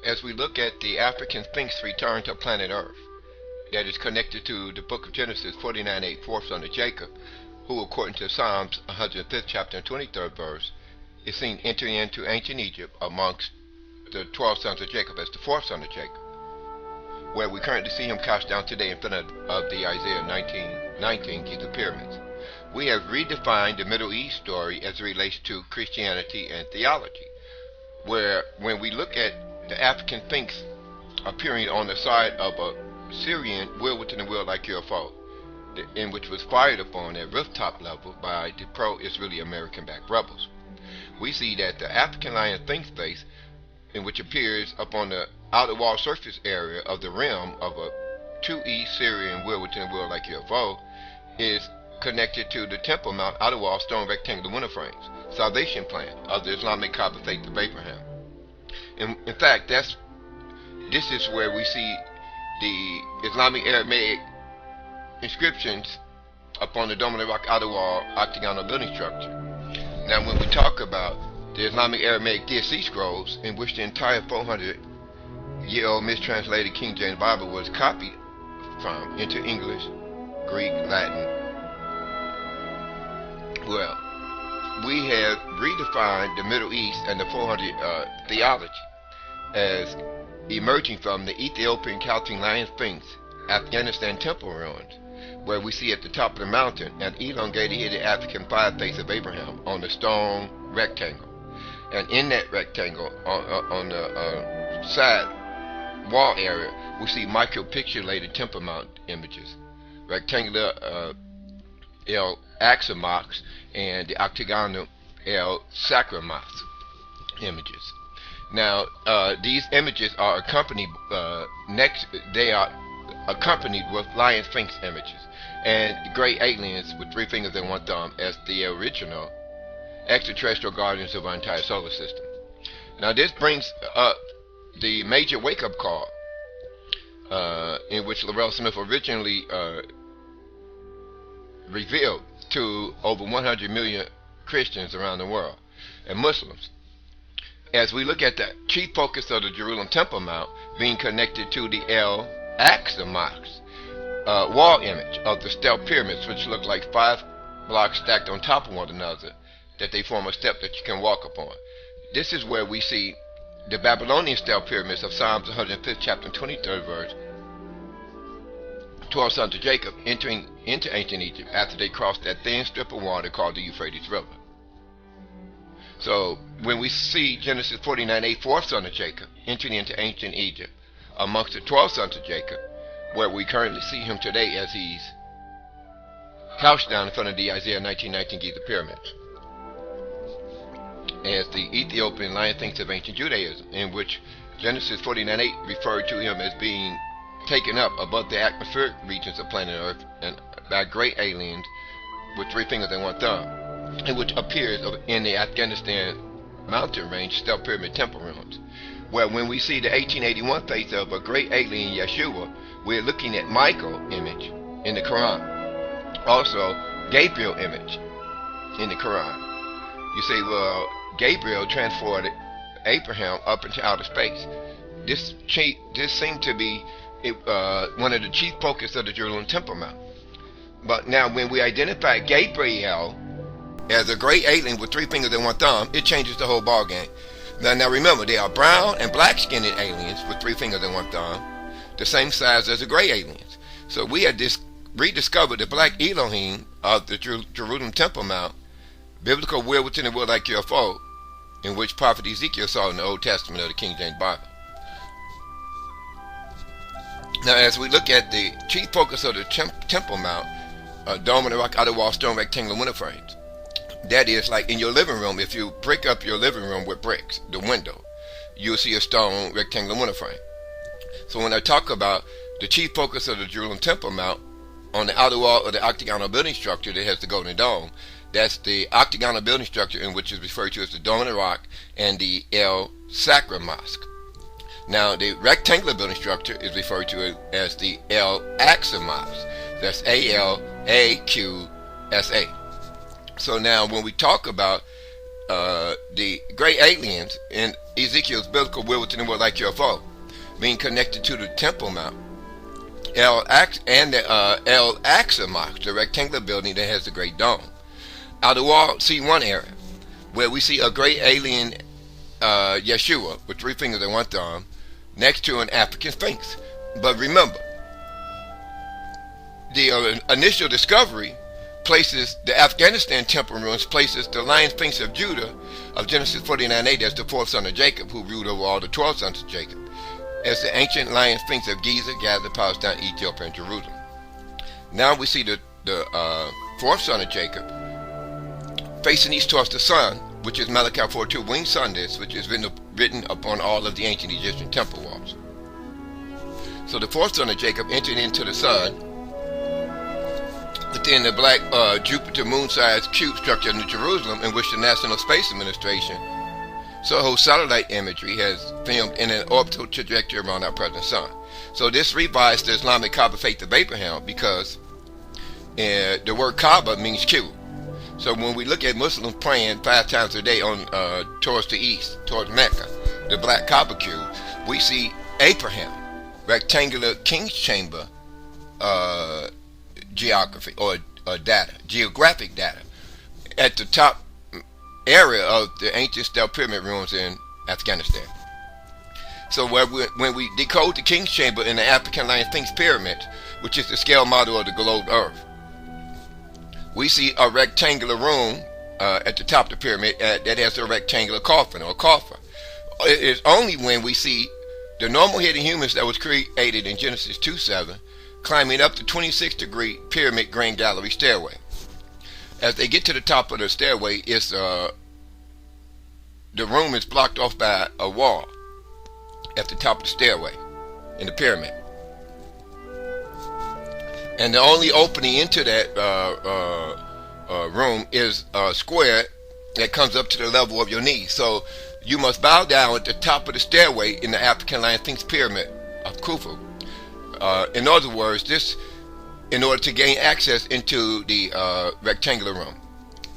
as we look at the African Sphinx return to planet Earth, that is connected to the book of Genesis 49:8, fourth son of Jacob, who, according to Psalms 105th chapter and 23rd verse, is seen entering into ancient Egypt amongst the 12 sons of Jacob as the fourth son of Jacob, where we currently see him cast down today in front of the Isaiah 19:19 Giza pyramids. We have redefined the Middle East story as it relates to Christianity and theology, where when we look at the African Sphinx appearing on the side of a Syrian will within a will like UFO, in which was fired upon at rooftop level by the pro-Israeli American-backed rebels. We see that the African lion Sphinx face, in which appears upon the outer wall surface area of the rim of a 2E Syrian will within a will like UFO, is connected to the Temple Mount outer wall stone rectangular window frames, salvation plan of the Islamic KABA faith of Abraham. In fact, this is where we see the Islamic Aramaic inscriptions upon the dome of the rock outer wall octagonal building structure. Now, when we talk about the Islamic Aramaic DSC scrolls, in which the entire 400-year-old mistranslated King James Bible was copied from into English, Greek, Latin, well, we have redefined the Middle East and the 400 theology as emerging from the Ethiopian Chaldean Lion Sphinx, Afghanistan temple ruins, where we see at the top of the mountain an elongated headed African fire face of Abraham on the stone rectangle. And in that rectangle, on the side wall area, we see micro-pixelated Temple Mount images, rectangular Al-Aqsa Mosque, and the octagonal Al-Aqsa Mosque images. Now, these images are accompanied accompanied with lion sphinx images and great aliens with 3 fingers and 1 thumb as the original extraterrestrial guardians of our entire solar system. Now, this brings up the major wake-up call in which Laurel Smith originally revealed to over 100 million Christians around the world and Muslims, as we look at the chief focus of the Jerusalem Temple Mount being connected to the Al-Aqsa Mosque wall image of the step pyramids, which look like 5 blocks stacked on top of one another, that they form a step that you can walk upon. This is where we see the Babylonian step pyramids of Psalms 105th chapter 23rd verse, 12 sons of Jacob entering into ancient Egypt after they crossed that thin strip of water called the Euphrates River. So when we see Genesis 49:8, fourth son of Jacob, entering into ancient Egypt amongst the 12 sons of Jacob, where we currently see him today as he's couched down in front of the Isaiah 19:19 Giza pyramids, as the Ethiopian lion sphinx of ancient Judaism, in which Genesis 49:8 referred to him as being taken up above the atmospheric regions of planet Earth and by great aliens with 3 fingers and 1 thumb, and which appears in the Afghanistan mountain range step pyramid temple ruins, where when we see the 1881 face of a great alien Yeshua, we're looking at Michael image in the Quran, also Gabriel image in the Quran. You say, well, Gabriel transported Abraham up into outer space. This seemed to be one of the chief focus of the Jerusalem Temple Mount. But now when we identify Gabriel as a great alien with 3 fingers and 1 thumb, it changes the whole ball game. Now remember, they are brown and black-skinned aliens with 3 fingers and 1 thumb, the same size as the gray aliens. So we had rediscovered the black Elohim of the Jerusalem Temple Mount, biblical will within a will like U.F.O, in which prophet Ezekiel saw in the Old Testament of the King James Bible. Now, as we look at the chief focus of the Temple Mount, dome of the rock outer wall stone rectangular window frames, that is like in your living room. If you break up your living room with bricks, the window, you'll see a stone rectangular window frame. So when I talk about the chief focus of the Jerusalem Temple Mount on the outer wall of the octagonal building structure that has the golden dome, that's the octagonal building structure in which is referred to as the Dome of the Rock and the Al-Aqsa Mosque. Now, the rectangular building structure is referred to as the Al-Aqsa Mosque. That's A-L-A-Q-S-A. So now, when we talk about the great aliens in Ezekiel's biblical will within the world like U.F.O, being connected to the Temple Mount, and the Al-Aqsa Mosque, the rectangular building that has the Great Dome. Outer Wall C1 area, where we see a great alien Yeshua with 3 fingers and 1 thumb next to an African Sphinx. But remember, the initial discovery places the Afghanistan temple ruins, places the Lion Sphinx of Judah of Genesis 49:8 as the 4th son of Jacob, who ruled over all the 12 sons of Jacob, as the ancient Lion Sphinx of Giza, Gaza, Palestine, Ethiopia, and Jerusalem. Now we see the 4th son of Jacob facing east towards the sun, which is Malachi 4:2, winged sun disk, which is written upon all of the ancient Egyptian temple walls. So the 4th son of Jacob entered into the sun within the black Jupiter moon-sized cube structure in Jerusalem, in which the National Space Administration Soho satellite imagery has filmed in an orbital trajectory around our present sun. So this revised the Islamic KABA faith of Abraham, because the word KABA means cube. So when we look at Muslims praying 5 times a day on towards the east, towards Mecca, the black KABA cube, we see Abraham, rectangular king's chamber geography or geographic data at the top area of the ancient stealth pyramid ruins in Afghanistan. So when we decode the king's chamber in the African Lion Sphinx pyramid, which is the scale model of the globe Earth, we see a rectangular room at the top of the pyramid that has a rectangular coffin or coffer. It is only when we see the normal hidden humans that was created in Genesis 2:7 climbing up the 26-degree pyramid grand gallery stairway. As they get to the top of the stairway, the room is blocked off by a wall at the top of the stairway in the pyramid. And the only opening into that room is a square that comes up to the level of your knees. So you must bow down at the top of the stairway in the African Lion Sphinx pyramid of KHUFU. In other words, in order to gain access into the rectangular room,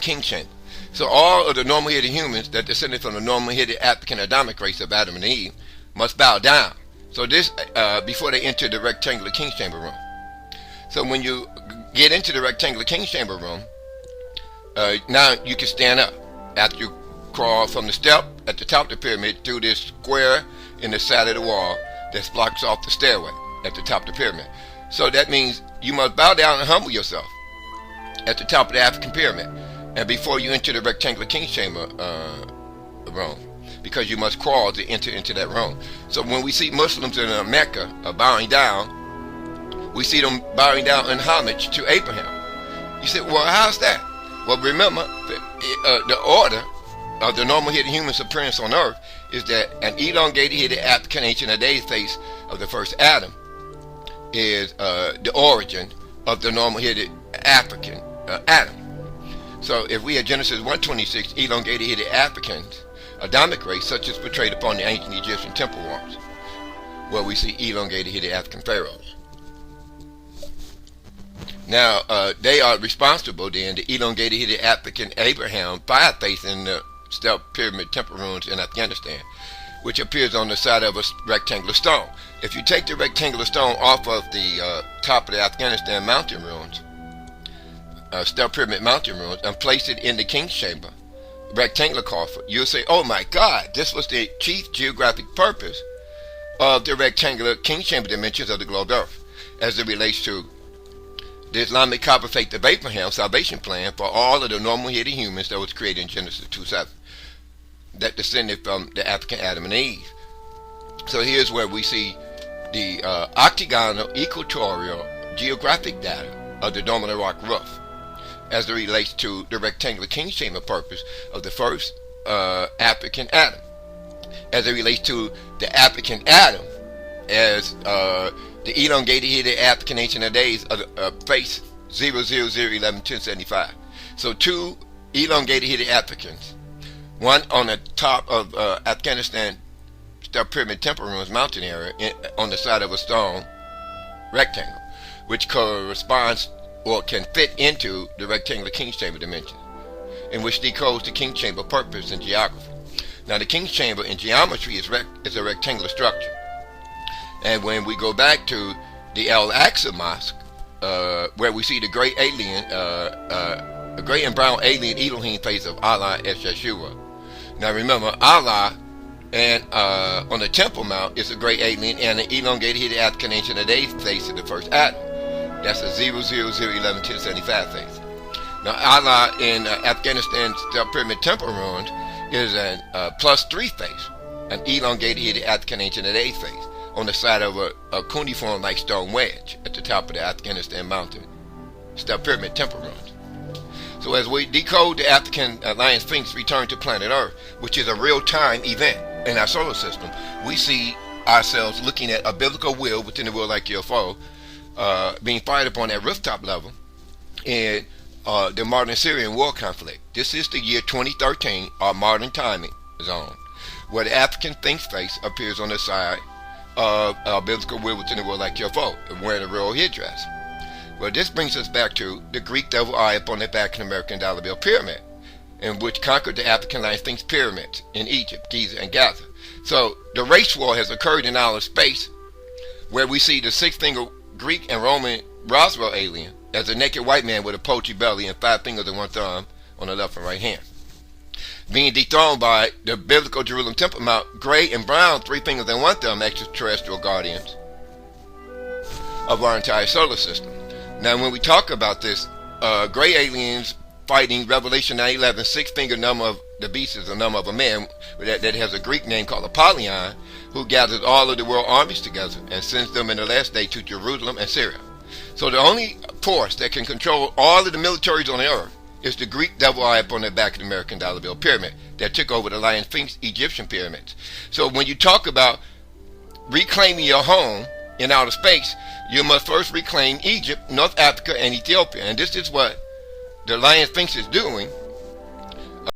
king chamber. So all of the normal-headed humans that descended from the normal-headed African Adamic race of Adam and Eve must bow down. So this before they enter the rectangular king chamber room. So when you get into the rectangular king chamber room, now you can stand up after you crawl from the step at the top of the pyramid through this square in the side of the wall that blocks off the stairway at the top of the pyramid. So that means you must bow down and humble yourself at the top of the African pyramid, and before you enter the rectangular king chamber room, because you must crawl to enter into that room. So when we see Muslims in Mecca bowing down, we see them bowing down in homage to Abraham. You say, well, how's that? Well, remember, the order of the normal hidden human's appearance on earth is that an elongated headed African ancient of days face of the first Adam is the origin of the normal headed African Adam. So if we had Genesis 1:26, elongated headed Africans, Adamic race such as portrayed upon the ancient Egyptian temple walls, where we see elongated headed African pharaohs. Now, they are responsible then, the elongated headed African Abraham fire face in the stealth pyramid temple ruins in Afghanistan, which appears on the side of a rectangular stone. If you take the rectangular stone off of the top of the Afghanistan mountain ruins, stealth pyramid mountain ruins, and place it in the king's chamber, rectangular coffer, you'll say, oh my God, this was the chief geographic purpose of the rectangular king's chamber dimensions of the globe Earth, as it relates to the Islamic KABA faith of Abraham salvation plan for all of the normal hidden humans that was created in Genesis 2:7, that descended from the African Adam and Eve. So here's where we see the octagonal equatorial geographic data of the Dome of the Rock roof, as it relates to the rectangular king's chamber purpose of the first African Adam, as it relates to the African Adam as the elongated headed African ancient of days of face 000111075. So two elongated headed Africans, one on the top of Afghanistan stealth pyramid temple ruins mountain area on the side of a stone rectangle, which corresponds or can fit into the rectangular king's chamber dimension. in which decodes the king chamber purpose in geography. Now, the king's chamber in geometry is a rectangular structure. And when we go back to the Al-Aqsa Mosque, where we see the great alien, a great and brown alien Elohim face of Allah as Yeshua. Now remember, Allah and on the Temple Mount is a great alien and an elongated hidden African ancient of days face of the first Adam. That's a 00011-1075 face. Now Allah in Afghanistan'S pyramid temple ruins is an +3 face, an elongated hidden African ancient of days face on the side of a cuneiform like stone wedge at the top of the Afghanistan mountain pyramid temple ruins. So as we decode the African Elohim Sphinx return to planet Earth, which is a real-time event in our solar system, we see ourselves looking at a biblical will within the will like U.F.O being fired upon at rooftop level in the modern Syrian war conflict. This is the year 2013, our modern timing zone, where the African Sphinx face appears on the side of a biblical will within the will like U.F.O, wearing a royal headdress. Well, this brings us back to the Greek devil eye upon the African American dollar bill pyramid, in which conquered the African Lion Sphinx pyramids in Egypt, Giza, and Gaza. So the race war has occurred in outer space, where we see the six-finger Greek and Roman Roswell alien as a naked white man with a poultry belly and 5 fingers and 1 thumb on the left and right hand, being dethroned by the biblical Jerusalem Temple Mount gray and brown 3 fingers and 1 thumb extraterrestrial guardians of our entire solar system. Now, when we talk about this, gray aliens fighting Revelation 9:11, 6-finger number of the beast is a number of a man that has a Greek name called Apollyon, who gathers all of the world armies together and sends them in the last day to Jerusalem and Syria. So the only force that can control all of the militaries on the earth is the Greek devil eye up on the back of the American dollar bill pyramid that took over the Lion Sphinx Egyptian pyramids. So when you talk about reclaiming your home in outer space, you must first reclaim Egypt, North Africa, and Ethiopia. And this is what the Lion Sphinx is doing